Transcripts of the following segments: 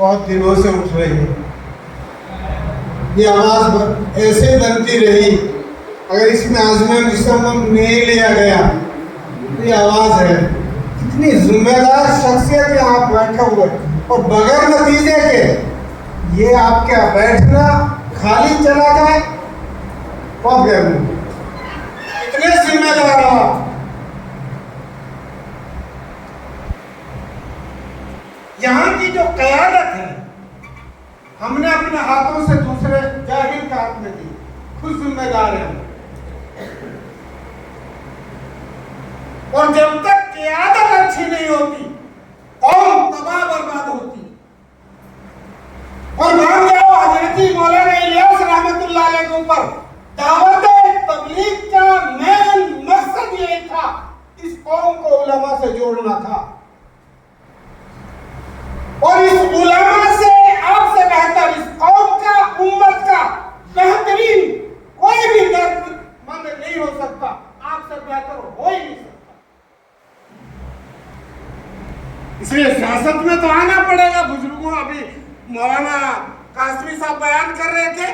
بہت دنوں سے اٹھ رہی ہے. یہ آواز ایسے بنتی رہی. اگر اس میں عزم مصمم نہیں لیا گیا تو یہ آواز ہے. اتنی ذمہ دار شخصیت یہاں بیٹھے ہوئے اور بغیر نتیجے کے یہ آپ کا بیٹھنا خالی چلا جائے. بہت گرمی اتنے ذمہ دار آپ. یہاں کی جو قیادت ہے ہم نے اپنے ہاتھوں سے دوسرے جاہل کے ہاتھ میں دی. خود ذمہ دار ہیں. اور جب تک قیادت اچھی نہیں ہوتی قوم تباہ برباد ہوتی. اور مان جاؤ حضرت مولانا الیاس رحمت اللہ علیہ کے اوپر دعوت تبلیغ کا مین مقصد یہ تھا اس قوم کو علماء سے جوڑنا تھا. اور اس علماء سے آپ سے بہتر اس قوم کا امت کا بہترین کوئی بھی درد مند نہیں ہو سکتا. آپ سے بہتر ہو ہی نہیں سکتا. اس لیے سیاست میں تو آنا پڑے گا. بزرگوں ابھی مولانا قاسمی صاحب بیان کر رہے تھے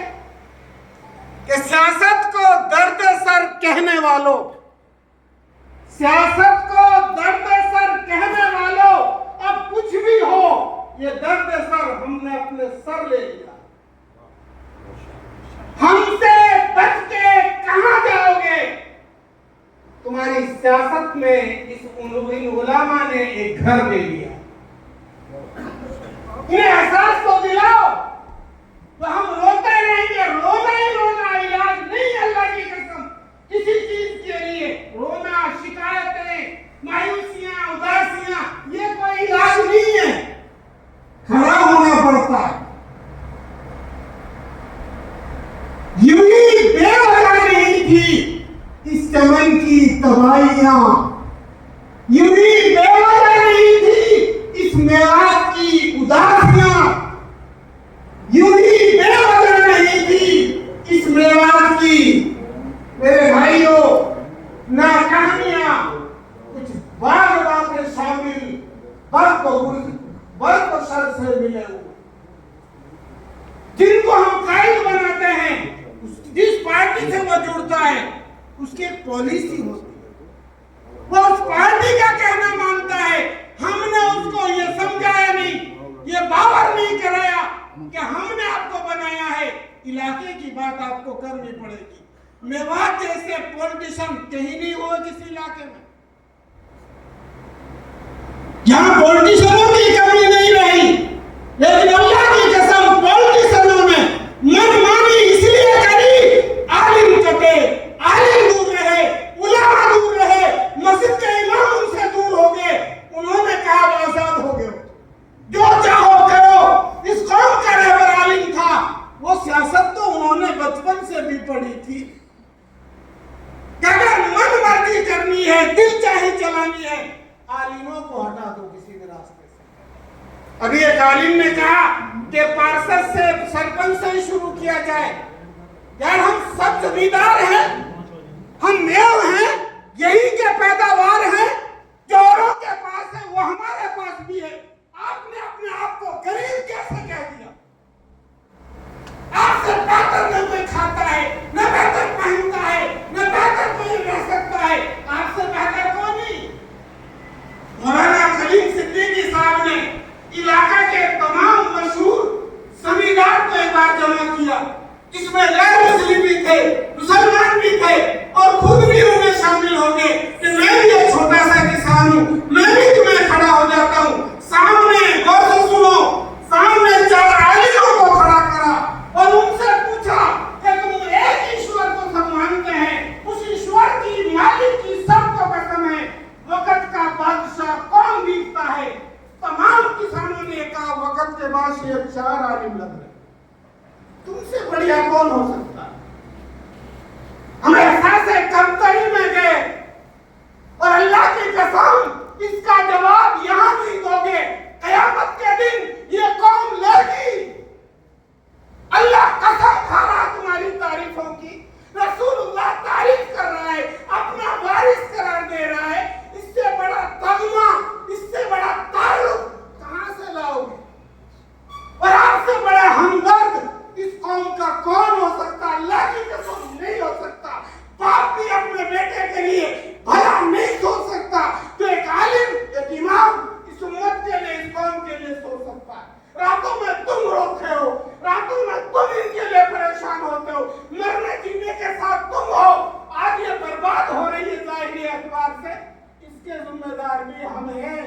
کہ سیاست کو درد سر کہنے والوں سیاست کو درد سر کہنے والوں اب کچھ بھی ہو یہ درد سر ہم نے اپنے سر لے لیا. ہم سے بچ کے کہاں جاؤ گے؟ تمہاری سیاست میں اس علماء نے ایک گھر لے لیا. انہیں احساس تو دلاؤ. تو ہم روتے رہیں گے. رونا ہی رونا علاج نہیں. اللہ کی قسم کسی چیز کے لیے رونا شکایتیں مایوسیاں اداسیاں یہ کوئی علاج نہیں ہے. کھڑا ہونا پڑتا ہے. یوں ہی بے وجہ نہیں تھی اس چمن کی تباہیاں. یوں ہی بے وجہ نہیں تھی اس میوات کی اداسیاں. یوں ہی بے وجہ نہیں تھی اس میوات کی میرے بھائیوں ناکامیاں. کچھ بعض باتیں شامل برق و سر سے ملے ہوئے جن کو ہم قائد بناتے ہیں. جس پارٹی سے وہ جڑتا ہے اس کی ایک پالیسی ہوتی ہے. وہ اس پارٹی کا کہنا مانتا ہے. ہم نے اس کو یہ سمجھایا نہیں یہ باور نہیں کرایا کہ ہم نے آپ کو بنایا ہے. علاقے کی بات آپ کو کرنی پڑے گی. میوات جیسے پولیٹیشن کہیں نہیں ہوئے کسی علاقے میں. یہاں پولیٹیشنوں کی کمی نہیں رہی لیکن اللہ کی قسم پولیٹیشنوں نے من مانی اس لیے کری عالم کٹے عالم دور رہے علماء دور رہے مسجد کے امام ان سے دور ہو گئے. انہوں نے کہا آزاد ہو گئے جو چاہو کرو. اس قوم کا رہبر عالم تھا. وہ سیاست تو انہوں نے بچپن سے بھی پڑھی تھی کہ اگر من مرضی کرنی ہے دل چاہے چلانی ہے عالموں کو ہٹا دو کسی بھی راستے سے. ابھی ایک عالم نے کہا کہ پارشد سے سرپنچ سے شروع کیا جائے. یار ہم سب زمیندار ہیں ہم میو ہیں یہی کے پیداوار ہیں. جو اوروں کے پاس ہے وہ ہمارے پاس بھی ہے. آپ نے اپنے آپ کو غریب کیسے کہہ دیا؟ آپ سے بہتر نہ کوئی کھاتا ہے نہ بہتر پہنتا ہے نہ بہتر کوئی رہ سکتا ہے. آپ سے بہتر کون نہیں؟ مولانا کلیم صدیقی صاحب نے علاقہ کے تمام مشہور زمیندار کو ایک بار جمع کیا. اس میں غیر مسلم بھی تھے مسلمان بھی تھے اور خود بھی ان میں شامل ہو گئے کہ میں بھی ایک چھوٹا سا کسان ہوں میں بھی تمہیں کھڑا ہو جاتا ہوں. سامنے غور سے سنو سامنے 4 عالموں کو کھڑا کرا اور ان سے پوچھا کہ تم ایک ایشور کو سب مانتے ہیں اس ایشور کی مالک کی سب کو قسم ہے وقت کا بادشاہ کون دیکھتا ہے؟ تمام کسانوں نے کہا وقت کے بادشاہ 4 عالم لگ رہے. تم سے بڑھیا کون ہو سکتا ہے؟ ہم احساس کمتری میں گئے اور اللہ کی قسم اس کا جواب یہاں نہیں دو گے. قیامت کے دن یہ قوم لے گی. اللہ قسم کھا رہا تمہاری تعریفوں کی. رسول اللہ تعریف کر رہا ہے اپنا وارث قرار دے رہا ہے. اس سے بڑا تغمہ اس سے بڑا تعلق کہاں سے لاؤ گے؟ راتوں میں تم روتے ہو، راتوں میں تم ان کے لیے پریشان ہوتے ہو، مرنے جینے کے ساتھ تم ہو. آج یہ برباد ہو رہی ہے ظاہری اعتبار سے، اس کے ذمہ دار بھی ہم ہیں.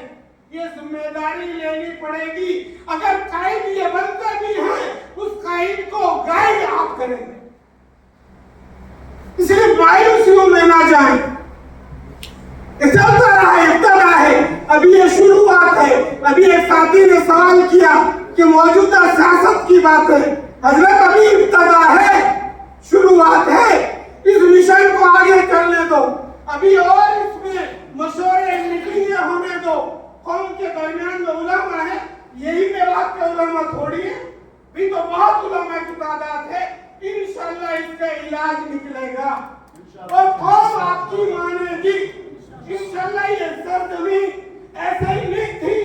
یہ ذمہ داری لینی پڑے گی. اگر قائد یہ بنتے بھی ہیں، اس قائد کو گائیڈ آپ کریں گے. اس لیے مایوسیوں میں نہ جائیں. چلتا رہا ہے، ابتدا ہے، ابھی یہ شروعات ہے. ابھی ایک ساتھی نے سوال کیا کہ موجودہ سیاست کی بات ہے. حضرت ابھی ابتدا ہے، شروعات ہے. اس مشن کو آگے چلنے دو. ابھی اور اس میں مشورے میٹنگیں ہونے دو. قوم کے درمیان میں علماء ہے، یہی میوات کے علماء تھوڑی ہے، بھی تو بہت علماء کی تعداد ہے. انشاءاللہ اس کا علاج نکلے گا اور قوم آپ کی مانے گی. انشاءاللہ یہ سرزمین ایسے ہی نہیں تھی.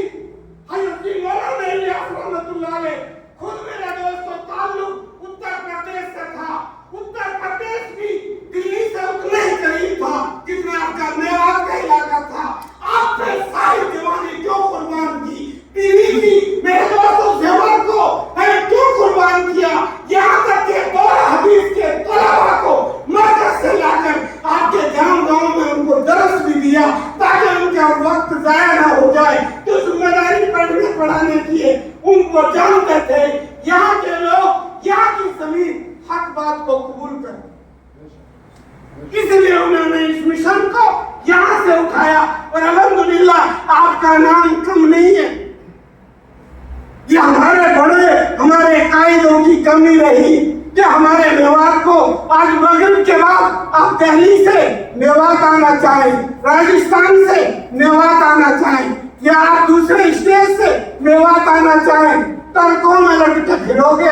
حضرت مولانا الیاس رحمۃ اللہ علیہ خود میرا دوست و تعلق اتر پردیش سے تھا. اتر پردیش بھی دلی سے اتنا ہی قریب تھا جتنا آپ کا میوات کا علاقہ تھا. آپ نے ساری جوانی کیوں قربان کی؟ بیوی کی، میرے دوستوں زیور کو کیوں قربان کیا؟ یہاں تک کہ دورہ حدیث کے طلباء کو مرکز سے لا کر آپ کے گاؤں میں ان کو درس بھی دیا تاکہ ان کا وقت ضائع نہ ہو جائے. تو ذمہ داری پڑھنے پڑھانے کی ہے. ان کو جانتے تھے یہاں کے لوگ یہاں کی زمین حق بات کو قبول کریں. اس لیے انہوں نے اس مشن کو یہاں سے اٹھایا اور الحمدللہ آپ کا نام کم نہیں ہے. یہ ہمارے بڑے ہمارے قائدوں کی کمی رہی کہ ہمارے میوات کو آج مغرب کے بعد آپ دہلی سے میوات آنا چاہیں، راجستھان سے میوات آنا چاہیں یا آپ دوسرے اسٹیٹ سے میوات آنا چاہیں، ٹرکوں میں لٹ کے پھرو گے.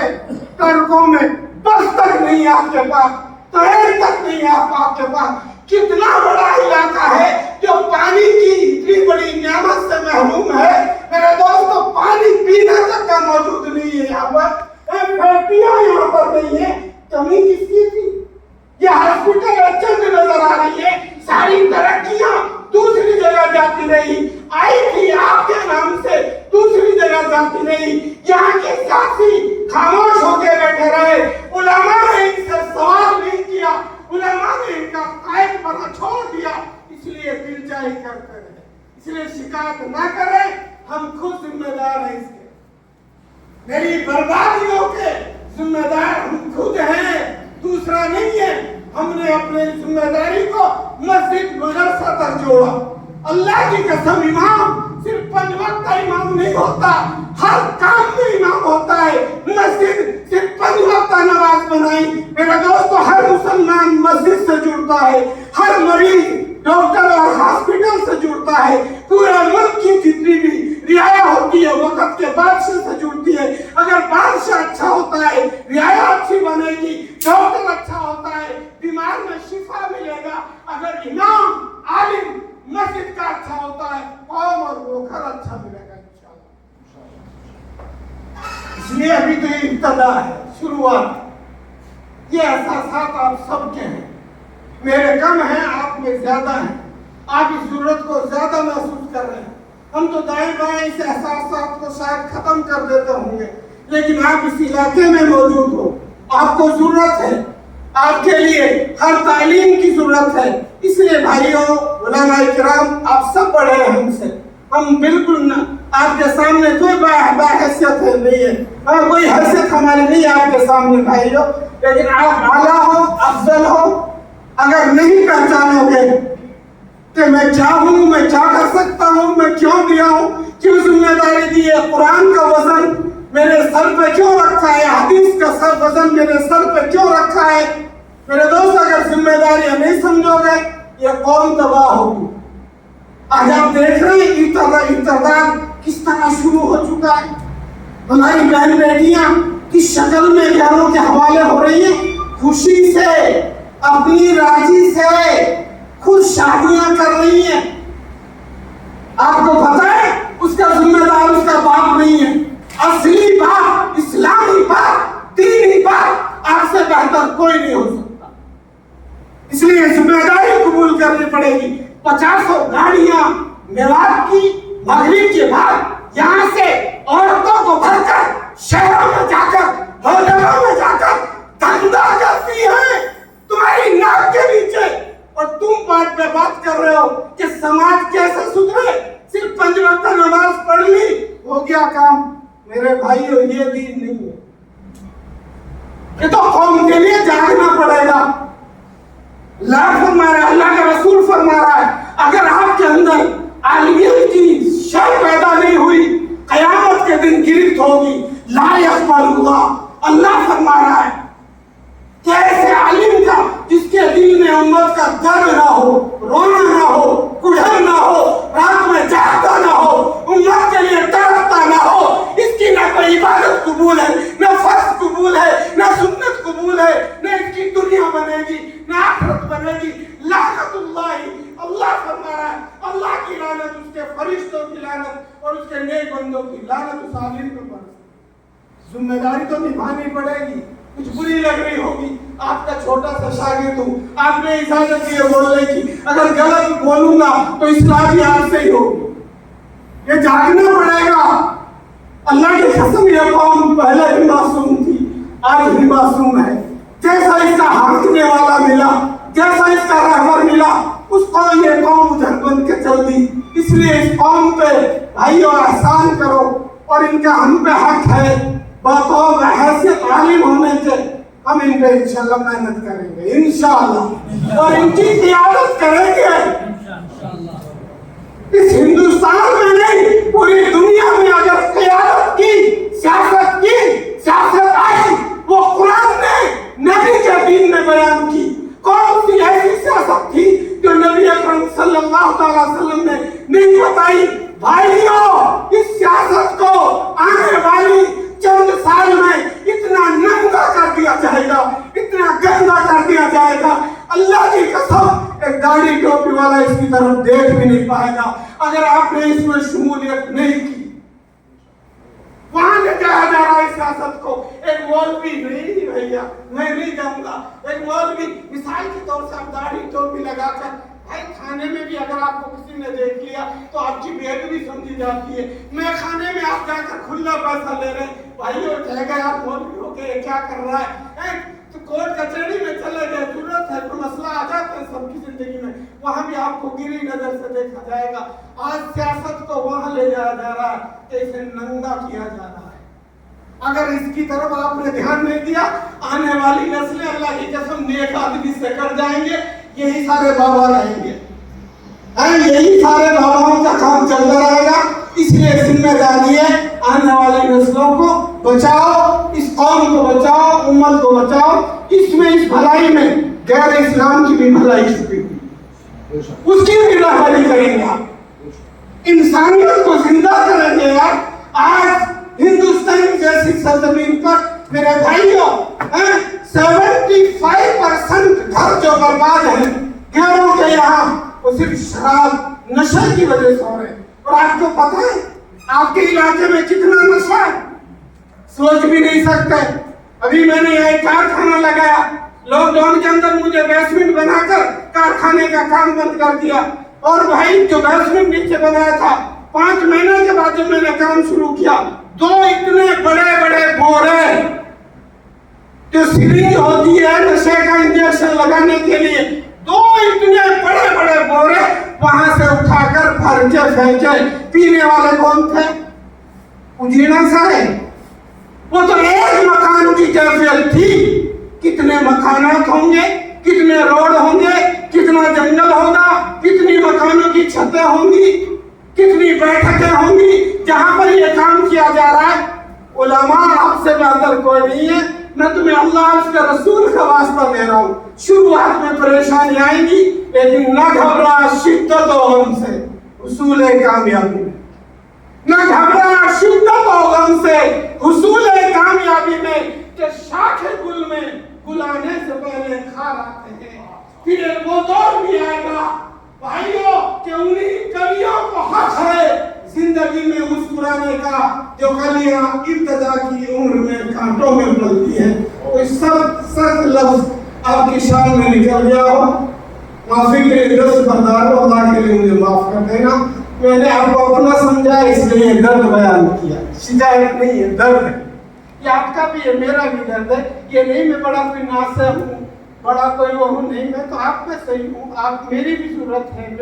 ٹرکوں میں بس تک نہیں آپ کے پاس، ٹرین تک نہیں آپ کے پاس. کتنا بڑا علاقہ ہے جو پانی کی اتنی بڑی نعمت سے محروم ہے. میرے دوستو پانی پینے تک کا موجود نہیں ہے یہاں پر. فیکٹریاں یہاں پر نہیں ہے. کمی کس کی تھی؟ یہ ہاسپٹل اچھے سے نظر آ رہی ہے. ساری ترقیاں دوسری جگہ جاتی رہی. آئی تھی آپ کے نام سے دوسری جگہ جاتی رہی. یہاں کے سیاسی خاموش ہو کے بیٹھے رہے. علماء نے ان سے سوال نہیں کیا. علماء نے ان کا قائد بنا چھوڑ دیا. اس لیے دل چاہی کرتے رہے. اس لیے شکایت نہ کریں. ہم خود ذمہ دار ہیں اس کے. میری بربادیوں کے ذمہ دار ہم خود ہیں، دوسرا نہیں ہے. ہم نے اپنے ذمہ داری کو مسجد مدرسہ تک جوڑا. اللہ کی قسم امام صرف 5 وقت کا امام نہیں ہوتا، ہر کام میں امام ہوتا ہے. مسجد صرف 5 وقت کا نماز بنائی. میرا دوستو ہر مسلمان مسجد سے جڑتا ہے، ہر مریض ڈاکٹر اور ہاسپٹل سے جڑتا ہے. پورے ملک کی جتنی بھی رعایا ہوتی ہے وقت کے بادشاہ سے جڑتی ہے. اگر بادشاہ اچھا ہوتا ہے رعایا اچھی بنے گی، ڈاکٹر اچھا ہوتا ہے بیمار میں شفا ملے گا. اگر امام عالم مسجد کا اچھا ہوتا ہے قوم اور وہ گھر اچھا ملے گا انشاءاللہ. اس لیے ابھی تو یہ ابتدا ہے، شروعات. یہ احساسات آپ سب کے ہیں، میرے کم ہیں، آپ میں زیادہ ہیں. آپ اس ضرورت کو زیادہ محسوس کر رہے ہیں. ہم تو دائیں بائیں اس احساسات کو شاید ختم کر دیتے ہوں گے، لیکن آپ اس علاقے میں موجود ہو. آپ کو ضرورت ہے، آپ کے لیے ہر تعلیم کی ضرورت ہے. اس لیے بھائیوں علماء کرام آپ سب بڑے ہیں ہم سے. ہم بالکل نہ آپ کے سامنے کوئی باحیثیت نہیں ہے، کوئی حیثیت ہماری نہیں ہے آپ کے سامنے بھائیوں. لیکن آپ اعلیٰ ہو، افضل ہو. اگر نہیں پہچانو گے کہ میں کیا ہوں، میں کیا کر سکتا ہوں، میں کیوں دیا ہوں، کیوں ذمہ داری دی ہے، قرآن کا وزن میرے سر پہ کیوں رکھا ہے، حدیث کا وزن میرے سر پہ کیوں رکھا ہے. میرے دوست اگر ذمہ داریاں نہیں سمجھو گے یہ قوم تباہ ہوگی. آج آپ دیکھ رہے ہیں ارتداد کس طرح شروع ہو چکا ہے. ہماری بہن بیٹیاں کس شکل میں گھروں کے حوالے ہو رہی ہیں. خوشی سے اپنی راضی سے خود شادیاں کر رہی ہیں. آپ کو پتہ ہے اس کا ذمہ دار اس کا باپ نہیں ہے. اصلی باپ، اسلامی باپ، دینی باپ آپ سے بہتر کوئی نہیں ہو سکتا. اس لیے ذمہ داری قبول کرنی پڑے گی. 50 گاڑیاں میوات کی مغرب کے بعد یہاں سے عورتوں کو بھر میرے بھائیو یہ دین نہیں ہے. یہ تو قوم کے لیے جاگنا پڑے گا. اللہ فرما رہا ہے, اللہ کا رسول فرما رہا ہے, اگر آپ کے اندر عالمیت کی شر پیدا نہیں ہوئی, قیامت کے دن گرفت ہوگی. لا یقبل اللہ, اللہ فرما رہا ہے کہ ایسے عالم کا جس کے دل میں امت کا درد نہ ہو, رونا نہ ہو, کڑھن نہ ہو, رات میں جاگتا نہ ہو, امت کے لیے تڑپتا نہ ہو, اس کی نہ کوئی عبادت قبول ہے, نہ فرض قبول ہے, نہ سنت قبول ہے, نہ اس کی دنیا بنے گی, نہ آخرت بنے گی. لعنت اللہ, اللہ فرما رہا ہے, اللہ کی لعنت, اس کے فرشتوں کی لعنت اور اس کے نیک بندوں کی لعنت اس عالم پر پڑے. ذمہ داری تو نبھانی پڑے گی. کچھ بری لگ رہی ہوگی, آپ کا چھوٹا سا شاگرد ہوں, آپ نے اجازت دی ہے بولنے کی, اگر غلط بولوں گا تو اصلاح بھی آپ سے ہی ہوگی. یہ جاگنا پڑے گا. اللہ کی قسم یہ قوم پہلے بھی معصوم تھی, آج بھی معصوم ہے. جیسا اس کا ہانکنے والا ملا, جیسا اس کا رہبر ملا, اس کو یہ قوم ادھر بن کے چل دی. اس لیے اس قوم پہ بھائیو احسان کرو, اور ان کا ہم پہ حق ہے. بطور حیثیت عالم ہونے سے ہم ان پہ انشاءاللہ محنت کریں گے انشاءاللہ, اور ان کی قیادت کریں گے. اس ہندوستان میں نہیں, پوری دنیا میں اگر قیادت کی, سیاست آئی, وہ قرآن نے نبی کے دین میں بیان کی. کون سی ایسی سیاست تھی جو نبی اکرم صلی اللہ تعالی وسلم نے نہیں بتائی؟ بھائیوں, اس سیاست کو آنے والی چند سال میں اتنا ننگا کر دیا جائے گا, اتنا گندا کر دیا جائے گا, اللہ کی قسم ایک داڑھی ٹوپی والا اس کی طرف دیکھ بھی نہیں پائے گا اگر آپ نے اس میں شمولیت نہیں کی. وہاں لے جایا جا رہا ہے سیاست کو. ایک مولوی نہیں بھیا, میں نہیں جاؤں گا, ایک مولوی مثال کے طور سے آپ داڑھی ٹوپی لگا کر, بھائی کھانے میں بھی اگر آپ کو کسی نے دیکھ لیا تو آپ کی بےادبی سمجھی جاتی ہے. میں کھانے میں آپ جا کر کھلا پیسہ لے رہے ہیں, بھائی وہ کہے گا آپ مولوی ہو کے کیا کر رہا ہے, تو کورٹ کچہری میں چلے گئے, ضرورت ہے تو مسئلہ آ جاتا ہے سب کی زندگی میں, وہاں بھی آپ کو گری نظر سے دیکھا جائے گا. آج سیاست کو وہاں لے جایا جا رہا ہے کہ اسے ننگا کیا جا رہا ہے. اگر اس کی طرف آپ نے دھیان نہیں دیا, آنے والی نسلیں اللہ کی قسم نیک آدمی سے کٹ جائیں گے. یہی سارے بابا رہیں گے, یہی سارے باباؤں کا کام چلتا رہے گا. اس لیے ذمہ داری ہے, آنے والی نسلوں کو بچاؤ, اس قوم کو بچاؤ, امت کو بچاؤ. اس میں, اس بھلائی میں غیر اسلام کی بھی بھلائی چھپی ہوئی, اس کی بھی رہبری کریں گے آپ, انسانیت کو زندہ کریں گے آپ. آج ہندوستان جیسی سرزمین پر میرے بھائیوں 75% گھر جو برباد ہیں غیروں کے یہاں, وہ صرف شراب نشے کی وجہ سے ہو رہے ہیں. اور آپ کو پتہ ہے آپ کے علاقے میں کتنا نشہ ہے, سوچ بھی نہیں سکتے. ابھی میں نے ایک کارخانہ لگایا, لاک ڈاؤن کے اندر مجھے بیسمنٹ بنا کر کارخانے کا کام بند کر دیا. اور بھائی جو بیسمنٹ نیچے بنایا تھا, 5 مہینے کے بعد جب میں نے کام شروع کیا, 2 اتنے بڑے بڑے بورے جو سرنج ہوتی ہے نشے کا انجیکشن لگانے کے لیے, 2 اتنے بڑے بڑے بورے وہاں سے اٹھا کر بھر کے پھینکے. پینے والے کون تھے؟ اجینا صاحب. وہ تو ایک مکان کی کیفیت تھی. کتنے مکانات ہوں گے, کتنے روڈ ہوں گے, کتنا جنگل ہوگا, کتنی مکانوں کی چھتیں ہوں گی, کتنی بیٹھکیں ہوں گی جہاں پر یہ کام کیا جا رہا ہے. علماء آپ سے بہتر کوئی نہیں ہے, میں تمہیں اللہ اس کے رسول کا واسطہ دے رہا ہوں. شروعات میں پریشانی آئیں گی, لیکن نہ گھبرا شدت و غم سے حصول کامیابی میں, نہ گھبرا شدت و غم سے حصول کامیابی میں. کہ شاخ گل میں گل آنے سے پہلے خار آتے ہیں. پھر وہ دور بھی آئے گا بھائیوں کہ انہیں کلیوں کو حق ہے زندگی میں مسکرانے کا جو کلیاں ابتدا کی عمر میں کانٹوں میں پلتی ہیں. کوئی سخت لفظ آپ کی شان میں نکل گیا ہو, معافی کے لیے دست بردار ہو, اللہ کے لیے مجھے معاف کر دینا. میں نے آپ کو اپنا سمجھا اس لیے درد بیان کیا, شکایت نہیں ہے, درد ہے. یہ آپ کا بھی ہے, میرا بھی درد ہے. یہ نہیں میں بڑا کوئی ناصح ہوں, بڑا کوئی وہ ہوں, نہیں, میں تو آپ میں صحیح ہوں, آپ میری بھی ضرورت ہے.